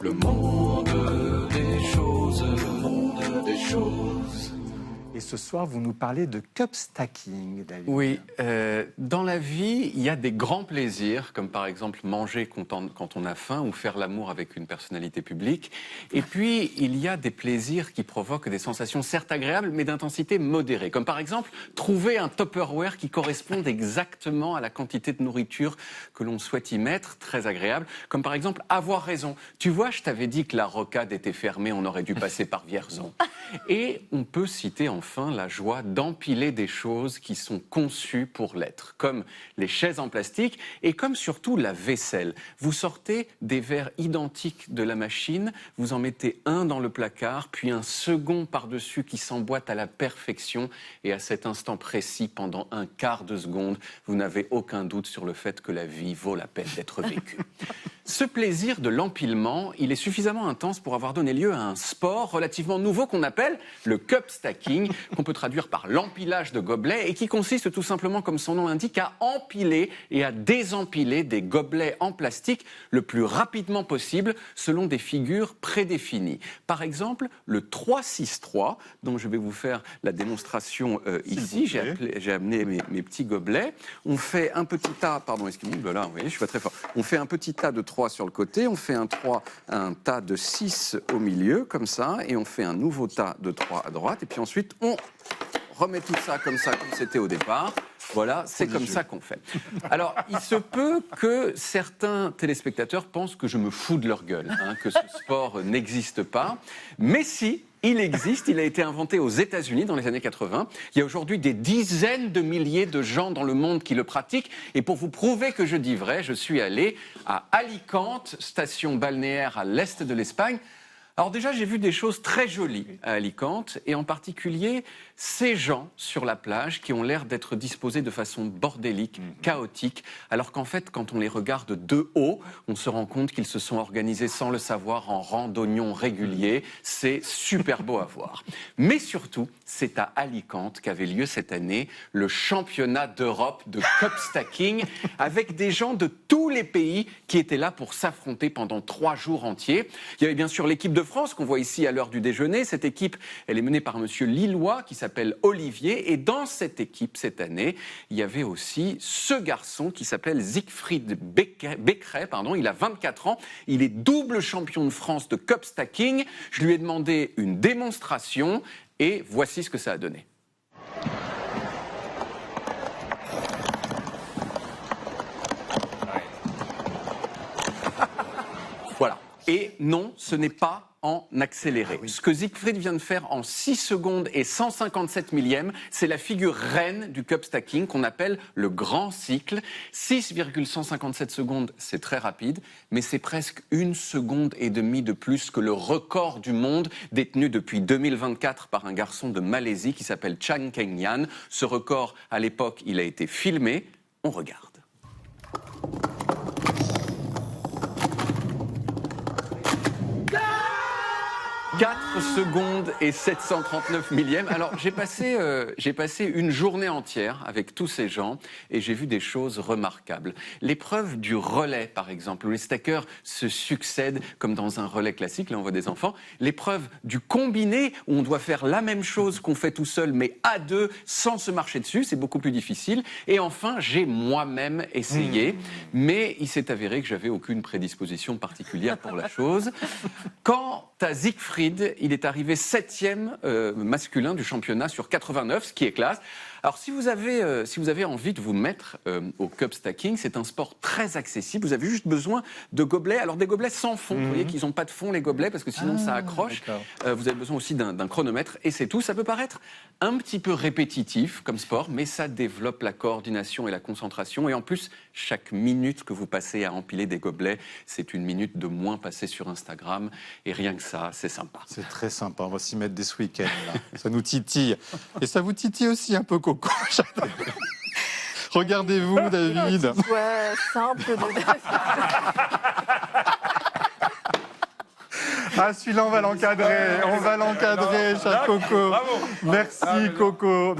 Le monde des choses, le monde des choses. Et ce soir, vous nous parlez de cup stacking, David. Oui, dans la vie, il y a des grands plaisirs, comme par exemple manger quand on a faim ou faire l'amour avec une personnalité publique. Et puis, il y a des plaisirs qui provoquent des sensations certes agréables, mais d'intensité modérée. Comme par exemple, trouver un Tupperware qui corresponde exactement à la quantité de nourriture que l'on souhaite y mettre, très agréable. Comme par exemple, avoir raison. Tu vois, je t'avais dit que la rocade était fermée, on aurait dû passer par Vierzon. Et on peut citer enfin la joie d'empiler des choses qui sont conçues pour l'être, comme les chaises en plastique et comme surtout la vaisselle. Vous sortez des verres identiques de la machine, vous en mettez un dans le placard, puis un second par-dessus qui s'emboîte à la perfection et à cet instant précis, pendant un quart de seconde, vous n'avez aucun doute sur le fait que la vie vaut la peine d'être vécue. Ce plaisir de l'empilement, il est suffisamment intense pour avoir donné lieu à un sport relativement nouveau qu'on appelle le cup stacking, qu'on peut traduire par l'empilage de gobelets et qui consiste tout simplement, comme son nom l'indique, à empiler et à désempiler des gobelets en plastique le plus rapidement possible selon des figures prédéfinies. Par exemple, le 3-6-3, dont je vais vous faire la démonstration ici. J'ai amené mes petits gobelets. On fait un petit tas, pardon, excusez-moi, là, vous voyez, je suis pas très fort. On fait un petit tas de 3 sur le côté, on fait un tas de 6 au milieu, comme ça, et on fait un nouveau tas de 3 à droite, et puis ensuite on remet tout ça, comme c'était au départ. Voilà, c'est comme ça qu'on fait. Alors, il se peut que certains téléspectateurs pensent que je me fous de leur gueule, que ce sport n'existe pas, mais si. Il existe, il a été inventé aux États-Unis dans les années 80. Il y a aujourd'hui des dizaines de milliers de gens dans le monde qui le pratiquent. Et pour vous prouver que je dis vrai, je suis allé à Alicante, station balnéaire à l'est de l'Espagne. Alors déjà, j'ai vu des choses très jolies à Alicante, et en particulier ces gens sur la plage qui ont l'air d'être disposés de façon bordélique, chaotique, alors qu'en fait, quand on les regarde de haut, on se rend compte qu'ils se sont organisés sans le savoir en rangs d'oignons réguliers. C'est super beau à voir. Mais surtout, c'est à Alicante qu'avait lieu cette année le championnat d'Europe de cup stacking, avec des gens de tous les pays qui étaient là pour s'affronter pendant 3 jours entiers. Il y avait bien sûr l'équipe de France qu'on voit ici à l'heure du déjeuner. Cette équipe, elle est menée par un monsieur lillois qui s'appelle Olivier. Et dans cette équipe, cette année, il y avait aussi ce garçon qui s'appelle Siegfried Becquerel. Il a 24 ans. Il est double champion de France de cup stacking. Je lui ai demandé une démonstration et voici ce que ça a donné. Voilà. Et non, ce n'est pas en accéléré. Ah oui. Ce que Siegfried vient de faire en 6 secondes et 157 millièmes, c'est la figure reine du cup stacking qu'on appelle le grand cycle. 6,157 secondes, c'est très rapide, mais c'est presque 1,5 seconde de plus que le record du monde détenu depuis 2024 par un garçon de Malaisie qui s'appelle Chan Keng-yan. Ce record, à l'époque, il a été filmé. On regarde. 4 secondes et 739 millièmes. Alors, j'ai passé une journée entière avec tous ces gens et j'ai vu des choses remarquables. L'épreuve du relais, par exemple, où les stackers se succèdent comme dans un relais classique, là on voit des enfants. L'épreuve du combiné, où on doit faire la même chose qu'on fait tout seul, mais à 2, sans se marcher dessus, c'est beaucoup plus difficile. Et enfin, j'ai moi-même essayé, mais il s'est avéré que j'avais aucune prédisposition particulière pour la chose. Quant à Siegfried, il est arrivé 7e masculin du championnat sur 89, ce qui est classe. Alors, si vous avez envie de vous mettre au cup stacking, c'est un sport très accessible. Vous avez juste besoin de gobelets. Alors, des gobelets sans fond. Vous voyez qu'ils n'ont pas de fond, les gobelets, parce que sinon, ça accroche. Vous avez besoin aussi d'un chronomètre, et c'est tout. Ça peut paraître un petit peu répétitif comme sport, mais ça développe la coordination et la concentration. Et en plus, chaque minute que vous passez à empiler des gobelets, c'est une minute de moins passée sur Instagram. Et rien que ça, c'est sympa. C'est très sympa. On va s'y mettre dès ce week-end. Ça nous titille. Et ça vous titille aussi un peu, Coco. Regardez-vous, David. Ouais, simple de... Ah, celui-là, on va l'encadrer. On va l'encadrer, cher Coco. Merci, Coco.